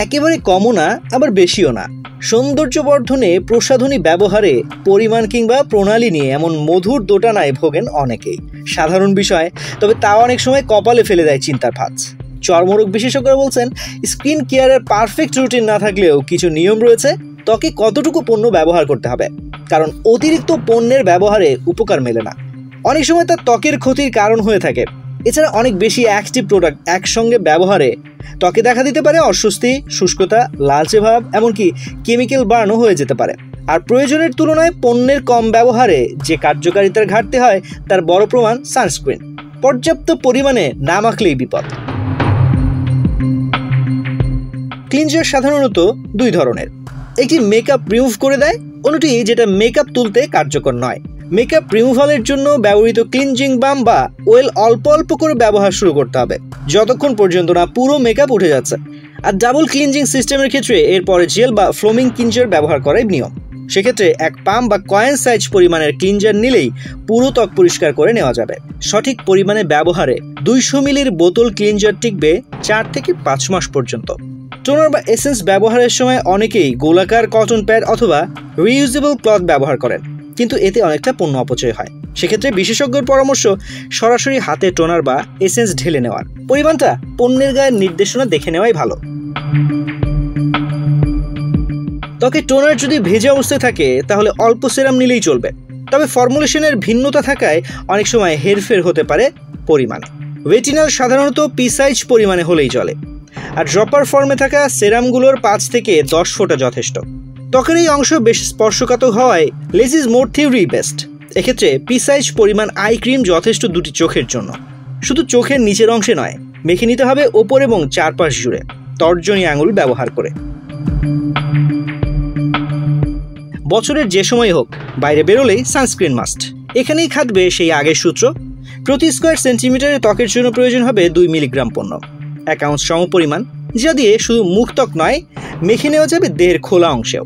একেবারে কমও না, আবার বেশিও না। সৌন্দর্য বর্ধনে প্রসাধনী ব্যবহারে পরিমাণ কিংবা প্রণালী নিয়ে এমন মধুর দোটানায় ভোগেন অনেকেই। সাধারণ বিষয়, তবে তাও অনেক সময় কপালে ফেলে দেয় চিন্তার ভাঁজ। চর্মরোগ বিশেষজ্ঞরা বলছেন, স্কিন কেয়ারের পারফেক্ট রুটিন না থাকলেও কিছু নিয়ম রয়েছে ত্বকে কতটুকু পণ্য ব্যবহার করতে হবে, কারণ অতিরিক্ত পণ্যের ব্যবহারে উপকার মেলে না। অনেক সময় তা ত্বকের ক্ষতির কারণ হয়ে থাকে। এছাড়া অনেক বেশি অ্যাক্টিভ প্রোডাক্ট একসঙ্গে ব্যবহারে ত্বকে দেখা দিতে পারে অস্বস্তি, শুষ্কতা, লালচে ভাব, এমনকি কেমিক্যাল বার্নও হয়ে যেতে পারে। আর প্রয়োজনের তুলনায় পণ্যের কম ব্যবহারে যে কার্যকারিতার ঘাটতি হয় তার বড় প্রমাণ সানস্ক্রিন। পর্যাপ্ত পরিমাণে না মাখলেই বিপদ। ক্লিনজার সাধারণত দুই ধরনের, একটি মেকআপ রিমুভ করে দেয়, অন্যটি যেটা মেকআপ তুলতে কার্যকর নয়। মেকআপ রিমুভালের জন্য ব্যবহৃত ক্লিনজিং বাম বা ওয়েল অল্প অল্প করে ব্যবহার শুরু করতে হবে যতক্ষণ পর্যন্ত না পুরো মেকআপ উঠে যাচ্ছে। আর ডাবল ক্লিনজিং সিস্টেমের ক্ষেত্রে এরপরে জেল বা ফোমিং ক্লিনজার ব্যবহার করাই নিয়ম। সেক্ষেত্রে এক পাম বা কয়েন সাইজ পরিমাণের ক্লিনজার নিলেই পুরো ত্বক পরিষ্কার করে নেওয়া যাবে। সঠিক পরিমাণে ব্যবহারে 200 মিলির বোতল ক্লিনজার টিকবে 4 থেকে 5 মাস পর্যন্ত। টোনার বা এসেন্স ব্যবহারের সময় অনেকেই গোলাকার কটন প্যাড অথবা রিইউজেবল ক্লথ ব্যবহার করেন, কিন্তু এতে অনেকটা পণ্য অপচয় হয়। সেক্ষেত্রে বিশেষজ্ঞের পরামর্শ সরাসরি হাতে টোনার বা এসেন্স ঢেলে নেওয়ার। পরিমাণটা পণ্যের গায়ের নির্দেশনা দেখে নেওয়াই ভালো। ত্বকে টোনার যদি ভেজা অবস্থায় থাকে তাহলে অল্প সেরাম নিলেই চলবে, তবে ফর্মুলেশনের ভিন্নতা থাকায় অনেক সময় হেরফের হতে পারে পরিমাণে। রেটিনাল সাধারণত পি সাইজ পরিমাণে হলেই চলে, আর ড্রপার ফর্মে থাকা সেরামগুলোর 5 থেকে 10 ফোঁটা যথেষ্ট। ত্বকের এই অংশ বেশ স্পর্শকাতর হওয়ায় less is more theory best. এক্ষেত্রে পি সাইজ পরিমাণ আই ক্রিম যথেষ্ট দুটি চোখের জন্য। শুধু চোখের নিচের অংশে নয়, মেখে নিতে হবে ওপর এবং চারপাশ জুড়ে তর্জনী আঙুল ব্যবহার করে। বছরের যে সময় হোক বাইরে বেরোলেই সানস্ক্রিন মাস্ট। এখানেই খাটবে সেই আগের সূত্র। প্রতি স্কোয়ার সেন্টিমিটারে ত্বকের জন্য প্রয়োজন হবে 2 মিলিগ্রাম পণ্য, 1 আউন্স সমপরিমাণ, যা দিয়ে শুধু মুখ ত্বক নয়, মেখে নেওয়া যাবে দেহের খোলা অংশেও।